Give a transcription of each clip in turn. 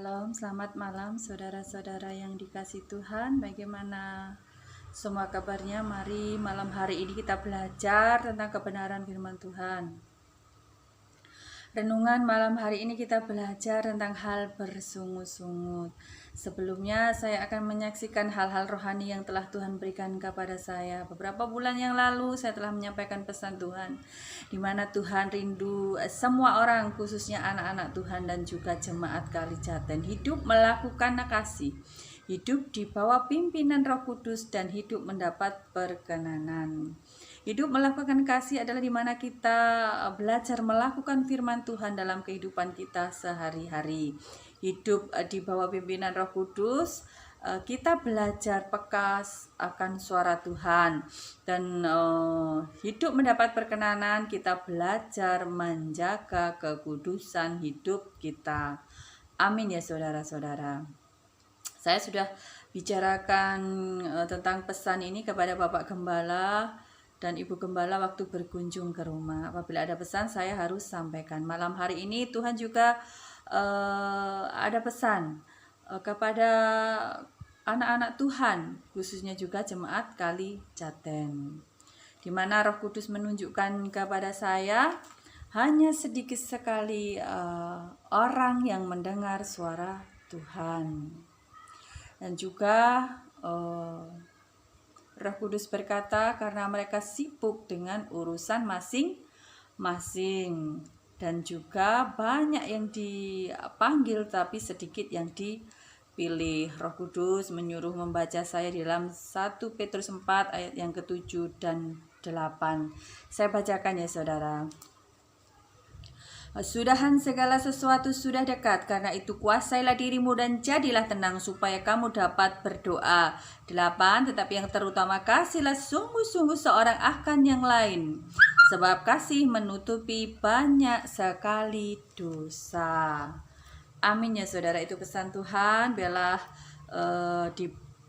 Shalom, selamat malam saudara-saudara yang dikasih Tuhan. Bagaimana semua kabarnya? Mari malam hari ini kita belajar tentang kebenaran firman Tuhan. Renungan malam hari ini kita belajar tentang hal bersungut-sungut. Sebelumnya saya akan menyaksikan hal-hal rohani yang telah Tuhan berikan kepada saya. Beberapa bulan yang lalu saya telah menyampaikan pesan Tuhan, di mana Tuhan rindu semua orang, khususnya anak-anak Tuhan dan juga jemaat Kalijaten, hidup melakukan kasih, hidup di bawah pimpinan Roh Kudus, dan hidup mendapat perkenanan. Hidup melakukan kasih adalah di mana kita belajar melakukan firman Tuhan dalam kehidupan kita sehari-hari. Hidup di bawah pimpinan Roh Kudus, kita belajar peka akan suara Tuhan, dan hidup mendapat perkenanan, kita belajar menjaga kekudusan hidup kita. Amin ya saudara-saudara. Saya sudah bicarakan tentang pesan ini kepada Bapak Gembala dan Ibu Gembala waktu berkunjung ke rumah. Apabila ada pesan, saya harus sampaikan. Malam hari ini Tuhan juga ada pesan kepada anak-anak Tuhan, khususnya juga jemaat Kalijaten, di mana Roh Kudus menunjukkan kepada saya hanya sedikit sekali orang yang mendengar suara Tuhan. Dan juga Roh Kudus berkata, karena mereka sibuk dengan urusan masing-masing, dan juga banyak yang dipanggil tapi sedikit yang dipilih. Roh Kudus menyuruh membaca saya di dalam 1 Petrus 4 ayat yang ke-7 dan 8. Saya bacakan ya saudara. Sudahan segala sesuatu sudah dekat, karena itu kuasailah dirimu dan jadilah tenang supaya kamu dapat berdoa. 8. Tetapi yang terutama kasihlah sungguh-sungguh seorang akan yang lain, sebab kasih menutupi banyak sekali dosa. Amin ya saudara, itu pesan Tuhan. Biarlah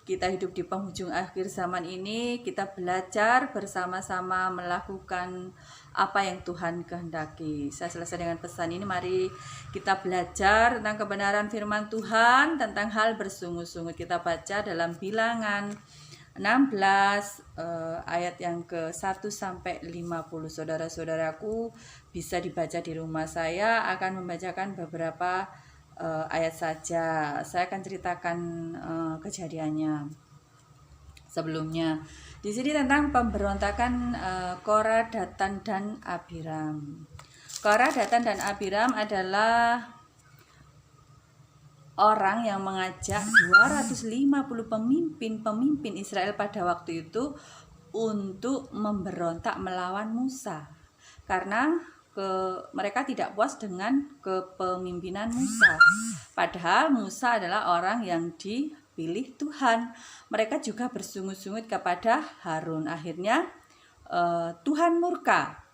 kita hidup di penghujung akhir zaman ini, kita belajar bersama-sama melakukan apa yang Tuhan kehendaki. Saya selesai dengan pesan ini. Mari kita belajar tentang kebenaran firman Tuhan, tentang hal bersungut-sungut. Kita baca dalam Bilangan 16 ayat yang ke-1 sampai 50. Saudara-saudaraku bisa dibaca di rumah. Saya akan membacakan beberapa ayat saja. Saya akan ceritakan kejadiannya sebelumnya. Di sini tentang pemberontakan Korah, Datan, dan Abiram. Korah, Datan, dan Abiram adalah orang yang mengajak 250 pemimpin Israel pada waktu itu untuk memberontak melawan Musa, karena mereka tidak puas dengan kepemimpinan Musa. Padahal Musa adalah orang yang dipilih Tuhan. Mereka juga bersungut-sungut kepada Harun. Akhirnya Tuhan murka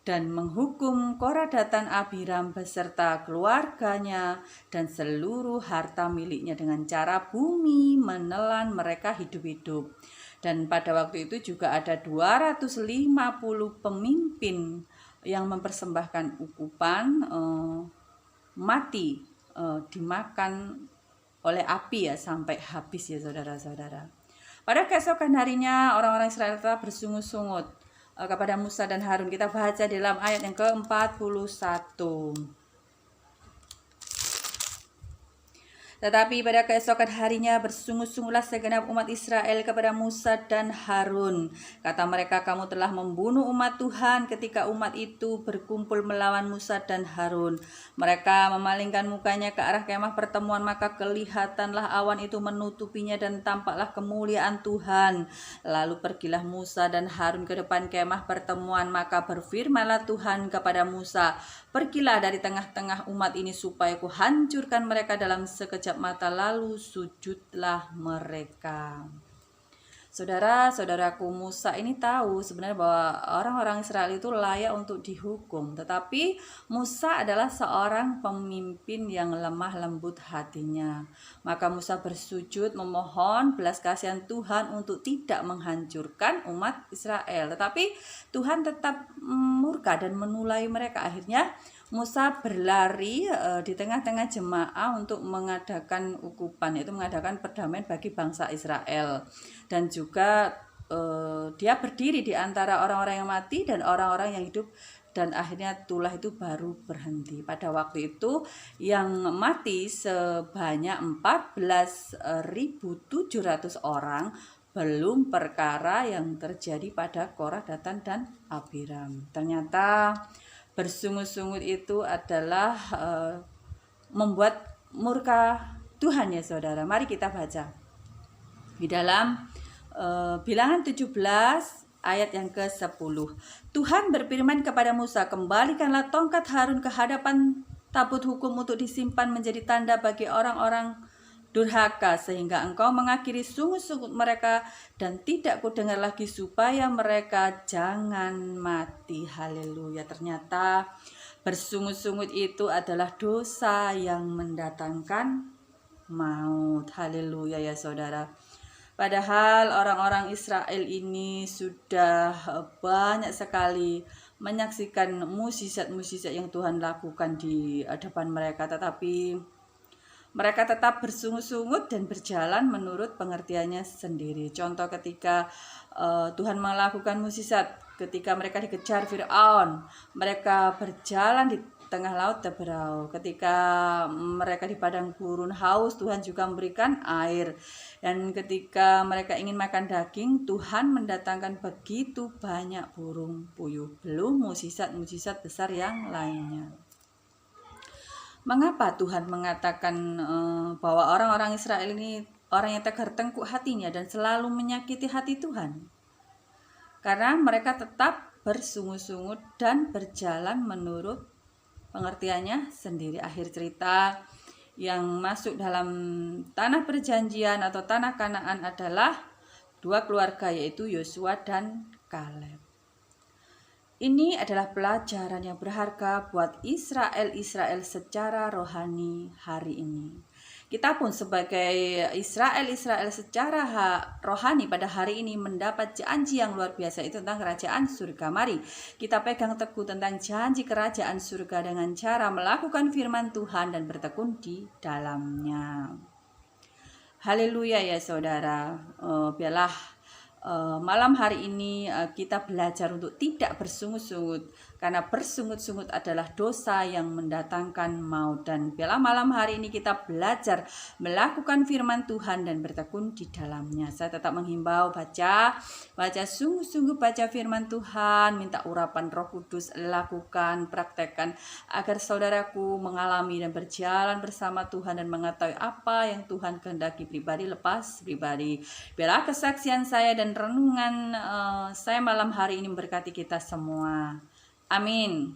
dan menghukum Korah, Datan, Abiram beserta keluarganya dan seluruh harta miliknya dengan cara bumi menelan mereka hidup-hidup. Dan pada waktu itu juga ada 250 pemimpin yang mempersembahkan ukupan mati, dimakan oleh api ya sampai habis ya saudara-saudara. Pada keesokan harinya orang-orang Israel telah bersungut-sungut kepada Musa dan Harun. Kita baca dalam ayat yang ke-41. Tetapi pada keesokan harinya bersungut-sungutlah segenap umat Israel kepada Musa dan Harun. Kata mereka, kamu telah membunuh umat Tuhan ketika umat itu berkumpul melawan Musa dan Harun. Mereka memalingkan mukanya ke arah kemah pertemuan, maka kelihatanlah awan itu menutupinya dan tampaklah kemuliaan Tuhan. Lalu pergilah Musa dan Harun ke depan kemah pertemuan, maka berfirmanlah Tuhan kepada Musa, pergilah dari tengah-tengah umat ini supaya kuhancurkan mereka dalam sekejap mata, lalu sujudlah mereka. Saudara-saudaraku, Musa ini tahu sebenarnya bahwa orang-orang Israel itu layak untuk dihukum. Tetapi Musa adalah seorang pemimpin yang lemah lembut hatinya. Maka Musa bersujud memohon belas kasihan Tuhan untuk tidak menghancurkan umat Israel. Tetapi Tuhan tetap murka dan menulai mereka. Akhirnya Musa berlari di tengah-tengah jemaah untuk mengadakan ukupan, yaitu mengadakan perdamaian bagi bangsa Israel. Dan juga dia berdiri di antara orang-orang yang mati dan orang-orang yang hidup, dan akhirnya tulah itu baru berhenti. Pada waktu itu yang mati sebanyak 14.700 orang, belum perkara yang terjadi pada Korah, Datan, dan Abiram. Ternyata bersungut-sungut itu adalah membuat murka Tuhan ya saudara. Mari kita baca di dalam Bilangan 17 ayat yang ke-10. Tuhan berfirman kepada Musa, kembalikanlah tongkat Harun ke hadapan tabut hukum untuk disimpan menjadi tanda bagi orang-orang durhaka, sehingga engkau mengakhiri sungut-sungut mereka dan tidak kudengar lagi, supaya mereka jangan mati. Haleluya. Ternyata bersungut-sungut itu adalah dosa yang mendatangkan maut. Haleluya ya saudara. Padahal orang-orang Israel ini sudah banyak sekali menyaksikan mukjizat-mukjizat yang Tuhan lakukan di depan mereka, tetapi mereka tetap bersungut-sungut dan berjalan menurut pengertiannya sendiri. Contoh ketika Tuhan melakukan mukjizat, ketika mereka dikejar Firaun, mereka berjalan di tengah laut terberau. Ketika mereka di padang gurun haus, Tuhan juga memberikan air. Dan ketika mereka ingin makan daging, Tuhan mendatangkan begitu banyak burung puyuh. Belum mukjizat-mukjizat besar yang lainnya. Mengapa Tuhan mengatakan bahwa orang-orang Israel ini orang yang tegar tengkuk hatinya dan selalu menyakiti hati Tuhan? Karena mereka tetap bersungut-sungut dan berjalan menurut pengertiannya sendiri. Akhir cerita yang masuk dalam tanah perjanjian atau tanah Kanaan adalah dua keluarga, yaitu Yosua dan Kaleb. Ini adalah pelajaran yang berharga buat Israel secara rohani hari ini. Kita pun sebagai Israel secara rohani pada hari ini mendapat janji yang luar biasa, itu tentang kerajaan surga. Mari kita pegang teguh tentang janji kerajaan surga dengan cara melakukan firman Tuhan dan bertekun di dalamnya. Haleluya ya saudara. Biarlah malam hari ini kita belajar untuk tidak bersungut-sungut, karena bersungut-sungut adalah dosa yang mendatangkan maut. Dan biarlah malam hari ini kita belajar melakukan firman Tuhan dan bertekun di dalamnya. Saya tetap menghimbau baca sungguh-sungguh baca firman Tuhan, minta urapan Roh Kudus, lakukan, praktekkan, agar saudaraku mengalami dan berjalan bersama Tuhan dan mengetahui apa yang Tuhan kehendaki pribadi lepas pribadi. Biarlah kesaksian saya dan renungan saya malam hari ini memberkati kita semua. Amin.